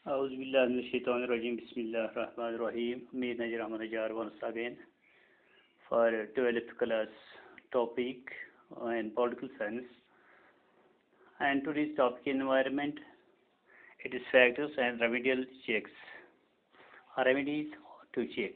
أعوذ بالله من الشيطان الرجيم. بسم الله الرحمن الرحيم. Meet Najir Ahmad Najjar once again for 12th class topic in political science. And today's topic environment, it is factors and remedial checks. Remedies to check.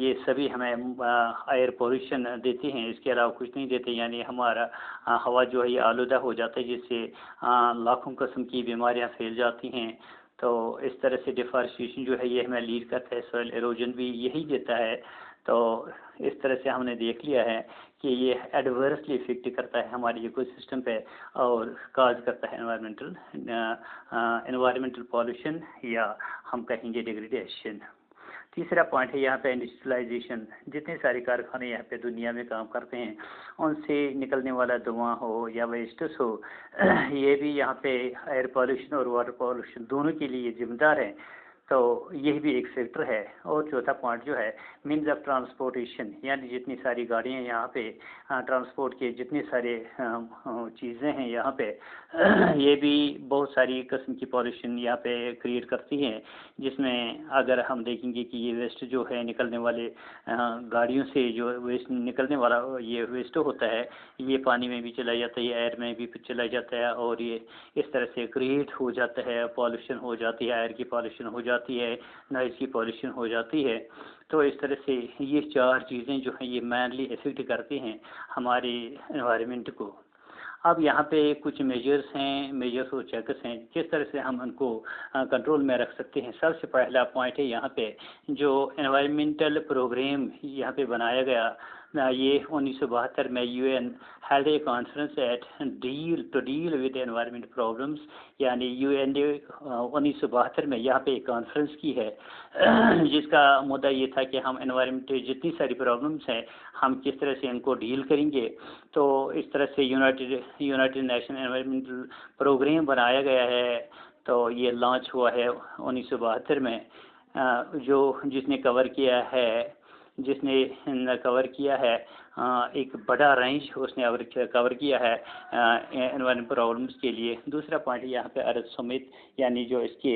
یہ سبھی ہمیں ایئر پولوشن دیتے ہیں، اس کے علاوہ کچھ نہیں دیتے، یعنی ہمارا ہوا جو ہے یہ آلودہ ہو جاتا ہے، جس سے لاکھوں قسم کی بیماریاں پھیل جاتی ہیں۔ تو اس طرح سے ڈیفارسٹیشن جو ہے یہ ہمیں لیڈ کرتا ہے، سوائل ایروجن بھی یہی دیتا ہے۔ تو اس طرح سے ہم نے دیکھ لیا ہے کہ یہ ایڈورسلی افیکٹ کرتا ہے ہماری ایکو سسٹم پہ اور کاز کرتا ہے انوائرمنٹل پالوشن، یا ہم کہیں گے ڈیگریڈیشن۔ تیسرا پوائنٹ ہے یہاں پہ انڈسٹریلائزیشن۔ جتنے سارے کارخانے یہاں پہ دنیا میں کام کرتے ہیں، ان سے نکلنے والا دھواں ہو یا ویسٹس ہو، یہ بھی یہاں پہ ایئر پالوشن اور واٹر پالوشن دونوں کے لیے ذمہ دار ہیں۔ تو یہ بھی ایک فیکٹر ہے۔ اور چوتھا پوائنٹ جو ہے مینز آف ٹرانسپورٹیشن، یعنی جتنی ساری گاڑیاں یہاں پہ ٹرانسپورٹ کے جتنے سارے چیزیں ہیں یہاں پہ، یہ بھی بہت ساری قسم کی پالوشن یہاں پہ کریٹ کرتی ہیں، جس میں اگر ہم دیکھیں گے کہ یہ ویسٹ جو ہے نکلنے والے گاڑیوں سے جو ویسٹ نکلنے والا یہ ویسٹ ہوتا ہے، یہ پانی میں بھی چلا جاتا ہے، یہ ایئر میں بھی چلا جاتا ہے، اور یہ اس طرح سے کریٹ ہو جاتا ہے، پالوشن ہو جاتی ہے، ایئر کی پالوشن ہو جاتی ہے، نوائز کی پالوشن ہو جاتی ہے۔ تو اس طرح سے یہ چار چیزیں جو ہیں یہ مینلی افیکٹ کرتی ہیں ہماری انوائرمنٹ کو۔ اب یہاں پہ کچھ میجرس اور چیکس ہیں، کس طرح سے ہم ان کو کنٹرول میں رکھ سکتے ہیں۔ سب سے پہلا پوائنٹ ہے یہاں پہ جو انوائرمنٹل پروگرام یہاں پہ بنایا گیا، یہ 1972 میں U N held a conference at to deal with environment problems, یعنی یو این نے 1972 میں یہاں پہ ایک کانفرنس کی ہے، جس کا مدعا یہ تھا کہ ہم انوائرمنٹ جتنی ساری پرابلمس ہیں ہم کس طرح سے ان کو ڈیل کریں گے۔ تو اس طرح سے یونائٹڈ نیشن انوائرمنٹل پروگرام بنایا گیا ہے۔ تو یہ لانچ ہوا ہے 1972 میں، جس نے کور کیا ہے ایک بڑا رینج، اس نے کور کیا ہے انوائرمنٹ پرابلمس کے لیے۔ دوسرا پوائنٹ یہاں پہ ارتھ سمٹ، یعنی جو اس کے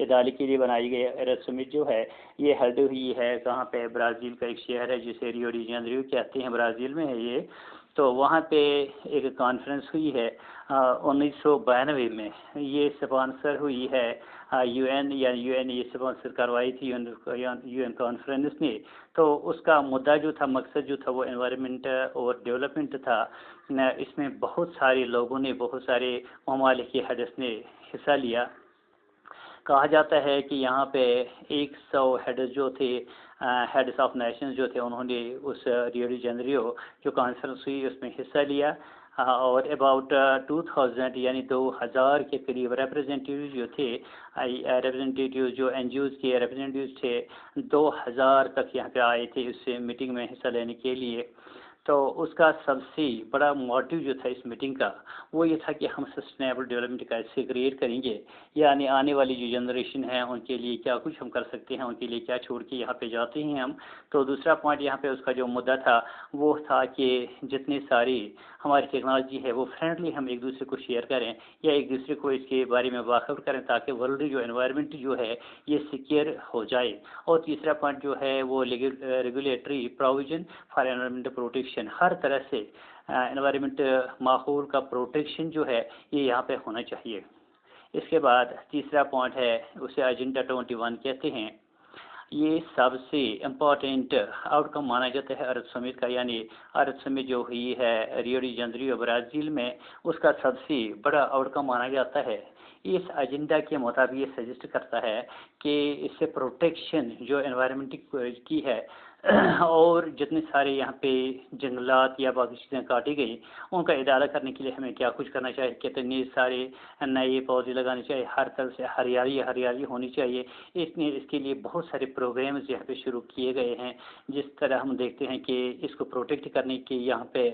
ادارے کے لیے بنائی گئی ارتھ سمٹ جو ہے یہ ہیلڈ ہوئی ہے کہاں پہ، برازیل کا ایک شہر ہے جسے ریو ڈی جنیرو کہتے ہیں، برازیل میں ہے یہ۔ تو وہاں پہ ایک کانفرنس ہوئی ہے 1992 میں، یہ سپانسر ہوئی ہے یو این، یعنی یو این یہ سپانسر کروائی تھی یو این کانفرنس نے۔ تو اس کا مدعا جو تھا، مقصد جو تھا وہ انوائرمنٹ اور ڈیولپمنٹ تھا۔ اس میں بہت سارے لوگوں نے، بہت سارے ممالک کے ہیڈس نے حصہ لیا۔ کہا جاتا ہے کہ یہاں پہ 100 ہیڈز جو تھے، ہیڈس آف نیشنز جو تھے، انہوں نے اس ریو ڈی جنیرو جو کانفرنس ہوئی اس میں حصہ لیا، اور اباؤٹ 2000 یعنی 2000 کے قریب ریپرزینٹیوز جو تھے، ریپرزینٹیوز جو این جی اوز کے ریپرزینٹیوز تھے، 2000 تک یہاں پہ آئے تھے اس میٹنگ میں حصہ لینے کے لیے۔ تو اس کا سب سے بڑا موٹیو جو تھا اس میٹنگ کا وہ یہ تھا کہ ہم سسٹینیبل ڈیولپمنٹ کیسے کریٹ کریں گے، یعنی آنے والی جو جنریشن ہے ان کے لیے کیا کچھ ہم کر سکتے ہیں، ان کے لیے کیا چھوڑ کے یہاں پہ جاتے ہیں ہم۔ تو دوسرا پوائنٹ یہاں پہ اس کا جو مدعا تھا وہ تھا کہ جتنی ساری ہماری ٹیکنالوجی ہے وہ فرینڈلی ہم ایک دوسرے کو شیئر کریں، یا ایک دوسرے کو اس کے بارے میں باخبر کریں، تاکہ ورلڈ جو انوائرمنٹ جو ہے یہ سیکیور ہو جائے۔ اور تیسرا پوائنٹ جو ہے وہ regulatory provision for environment protection, ہر طرح سے انوائرمنٹ ماحول کا پروٹیکشن جو ہے یہ یہاں پہ ہونا چاہیے۔ اس کے بعد تیسرا پوائنٹ ہے، اسے ایجنڈا 21 کہتے ہیں۔ یہ سب سے امپورٹنٹ آؤٹ کم مانا جاتا ہے ارتھ سمٹ کا، یعنی ارتھ سمٹ جو ہوئی ہے ریو ڈی جنیرو برازیل میں، اس کا سب سے بڑا آؤٹ کم مانا جاتا ہے۔ اس ایجنڈا کے مطابق یہ سجیسٹ کرتا ہے کہ اس سے پروٹیکشن جو انوائرمنٹ کی ہے، اور جتنے سارے یہاں پہ جنگلات یا باقی چیزیں کاٹی گئی ان کا ادارہ کرنے کے لیے ہمیں کیا کچھ کرنا چاہیے، کتنے سارے نئے پودے لگانے چاہیے، ہر طرف سے ہریالی ہونی چاہیے۔ اس کے لیے بہت سارے پروگرامز یہاں پہ شروع کیے گئے ہیں، جس طرح ہم دیکھتے ہیں کہ اس کو پروٹیکٹ کرنے کے یہاں پہ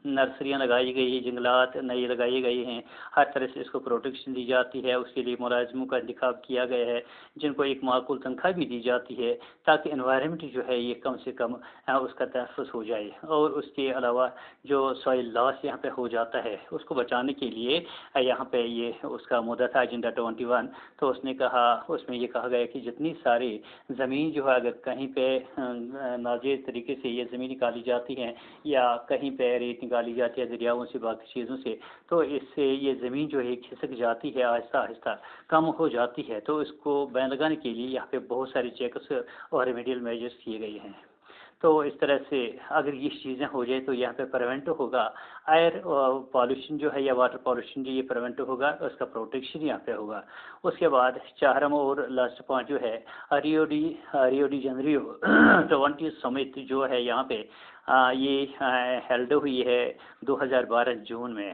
نرسریاں لگائی گئی ہیں، جنگلات نئے لگائے گئے ہیں، ہر طرح سے اس کو پروٹیکشن دی جاتی ہے۔ اس کے لیے ملازموں کا انتخاب کیا گیا ہے جن کو ایک معقول تنخواہ بھی دی جاتی ہے، تاکہ انوائرمنٹ جو ہے یہ کم سے کم اس کا تحفظ ہو جائے، اور اس کے علاوہ جو سوائل لاس یہاں پہ ہو جاتا ہے اس کو بچانے کے لیے یہاں پہ یہ اس کا مدعا تھا ایجنڈا 21۔ تو اس نے کہا، اس میں یہ کہا گیا کہ جتنی ساری زمین جو ہے اگر کہیں پہ ناجائز طریقے سے یہ زمین نکالی جاتی ہیں یا کہیں پہ ریت نکالی جاتی ہے دریاؤں سے باقی چیزوں سے، تو اس سے یہ زمین جو ہے کھسک جاتی ہے، آہستہ آہستہ کم ہو جاتی ہے۔ تو اس کو بین لگانے کے لیے یہاں پہ بہت سارے چیکس اور ریمیڈیل میجرز کیے گئے ہیں۔ تو اس طرح سے اگر یہ چیزیں ہو جائے تو یہاں پہ پریونٹ ہوگا ایئر پالوشن جو ہے یا واٹر پالوشن جو یہ پریونٹ ہوگا، اس کا پروٹیکشن یہاں پہ ہوگا۔ اس کے بعد چہارم اور لاسٹ پوائنٹ جو ہے ریو ڈی جنریو 20 سمٹ جو ہے یہاں پہ یہ ہیلڈ ہوئی ہے 2012 جون میں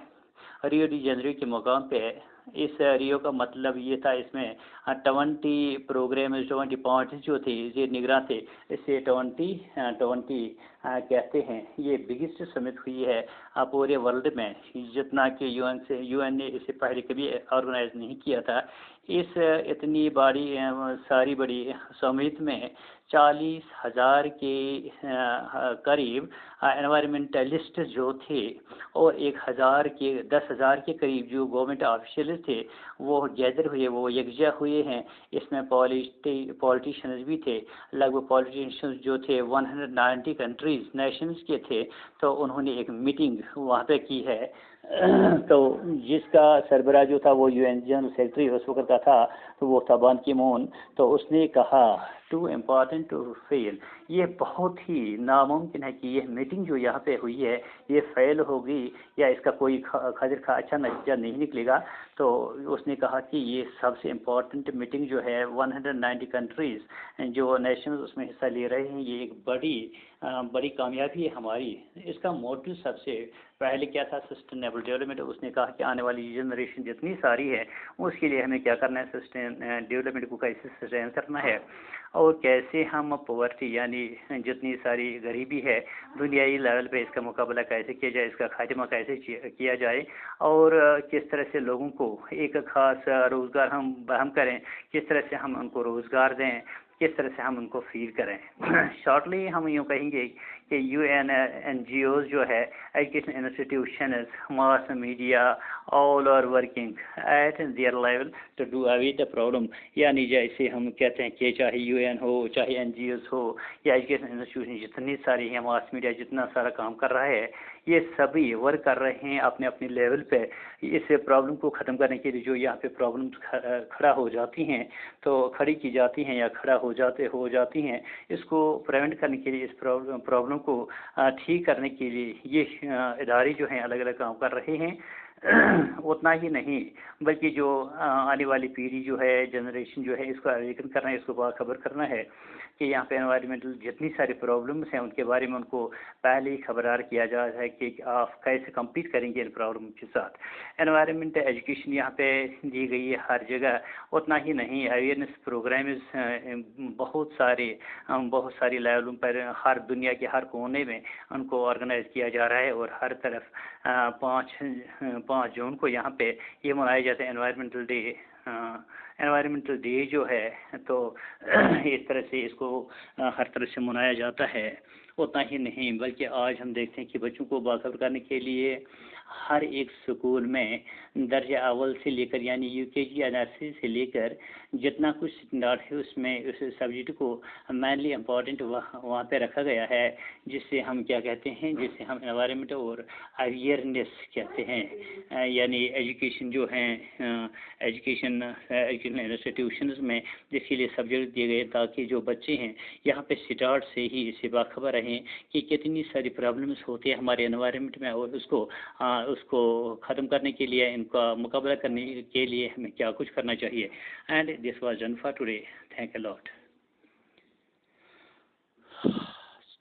ریو ڈی جنریو کے مقام پہ۔ اس ریو کا مطلب یہ تھا، اس میں 20 پروگرام 20 پوائنٹس جو تھے یہ نگراں تھے، اسے 20 کہتے ہیں۔ یہ بگیسٹ سمٹ ہوئی ہے پورے ورلڈ میں، جتنا کہ یو این نے اسے پہلے کبھی آرگنائز نہیں کیا تھا۔ اس اتنی ساری بڑی سمٹ میں 40,000 کے قریب انوائرمنٹلسٹ جو تھے اور 10,000 کے قریب جو گورنمنٹ آفیشلز تھے وہ گیدر ہوئے، وہ یکجا ہوئے ہیں۔ اس میں پولیٹیشنز بھی تھے، لگ بھگ پولیٹیشنز جو تھے 190 کنٹریز نیشنز کے تھے۔ تو انہوں نے ایک میٹنگ وہاں پہ کی ہے، تو جس کا سربراہ جو تھا وہ یو این جنرل سیکرٹری اس وقت کا تھا، تو وہ تھا بان کی مون۔ تو اس نے کہا ٹو امپورٹنٹ ٹو فیل، یہ بہت ہی ناممکن ہے کہ یہ میٹنگ جو یہاں پہ ہوئی ہے یہ فیل ہوگی یا اس کا کوئی اچھا نتیجہ نہیں نکلے گا۔ تو اس نے کہا کہ یہ سب سے امپورٹنٹ میٹنگ جو ہے 190 کنٹریز جو نیشنز اس میں حصہ لے رہے ہیں، یہ ایک بڑی کامیابی ہے ہماری۔ اس کا موٹو سب سے پہلے کیا تھا؟ Sustainable development. اس نے کہا کہ آنے والی جنریشن جتنی ساری ہے اس کے لیے ہمیں کیا کرنا ہے، ڈیولپمنٹ کو کیسے سسٹین کرنا ہے، اور کیسے ہم پاورٹی یعنی جتنی ساری غریبی ہے دنیائی لیول پہ اس کا مقابلہ کیسے کیا جائے، اس کا خاتمہ کیسے کیا جائے، اور کس طرح سے لوگوں کو ایک خاص روزگار ہم بہم کریں، کس طرح سے ہم ان کو روزگار دیں، کس طرح سے ہم ان کو فیڈ کریں۔ شارٹلی ہم یوں کہیں گے کہ یو این جی اوز جو ہے، education institutions, mass media, all are working at their level to do away the problem. یعنی جیسے ہم کہتے ہیں کہ چاہے یو این ہو، چاہے این جی اوز ہو یا ایجوکیشن انسٹیٹیوشن جتنی ساری ہیں، ماس میڈیا جتنا سارا کام کر رہا ہے، یہ سبھی ورک کر رہے ہیں اپنے اپنے لیول پہ اس پرابلم کو ختم کرنے کے لیے۔ جو یہاں پہ پرابلم کھڑا ہو جاتی ہیں تو کھڑی کی جاتی ہیں یا کھڑا ہو جاتی ہیں، اس کو پریونٹ کرنے کے لیے، اس پرابلم کو ٹھیک کرنے کے لیے یہ ادارے جو ہیں الگ الگ کام کر رہے ہیں۔ اتنا ہی نہیں بلکہ جو آنے والی پیڑھی جو ہے، جنریشن جو ہے، اس کو اویکن کرنا ہے، اس کو باخبر کرنا ہے کہ یہاں پہ انوائرمنٹل جتنی ساری پرابلمس ہیں ان کے بارے میں ان کو پہلے ہی خبردار کیا جاتا ہے کہ آپ کیسے کمپیٹ کریں گے ان پرابلم کے ساتھ۔ انوائرمنٹ ایجوکیشن یہاں پہ دی گئی ہے ہر جگہ۔ اتنا ہی نہیں، اویئرنیس پروگرامز بہت ساری لیولوں پر ہر دنیا کے ہر کونے میں ان کو آرگنائز کیا جا رہا ہے، اور ہر طرف 5 جون کو یہاں پہ یہ منایا جاتا ہے انوائرمنٹل ڈے جو ہے۔ تو اس طرح سے اس کو ہر طرح سے منایا جاتا ہے۔ اتنا ہی نہیں بلکہ آج ہم دیکھتے ہیں کہ بچوں کو باخبر کرنے کے لیے ہر ایک سکول میں درجہ اول سے لے کر یعنی یو کے جی یا نرسری سے لے کر جتنا کچھ اسٹینڈرڈ ہے اس میں اس سبجیکٹ کو مینلی امپورٹنٹ وہاں پہ رکھا گیا ہے، جس سے ہم کیا کہتے ہیں، جس سے ہم انوائرمنٹ اور اویئرنیس کہتے ہیں۔ یعنی ایجوکیشن جو ہیں، ایجوکیشن انسٹیٹیوشنز میں جس کے لیے سبجیکٹ دیے گئے تاکہ جو بچے ہیں یہاں پہ اسٹارٹ سے ہی اس سے باخبر رہیں کہ کتنی ساری پرابلمس ہوتی ہیں ہمارے انوائرمنٹ میں، اور اس کو ختم کرنے کے لیے، ان کا مقابلہ کرنے کے لیے ہمیں کیا کچھ کرنا چاہیے۔ And this was done for today, thank you lot.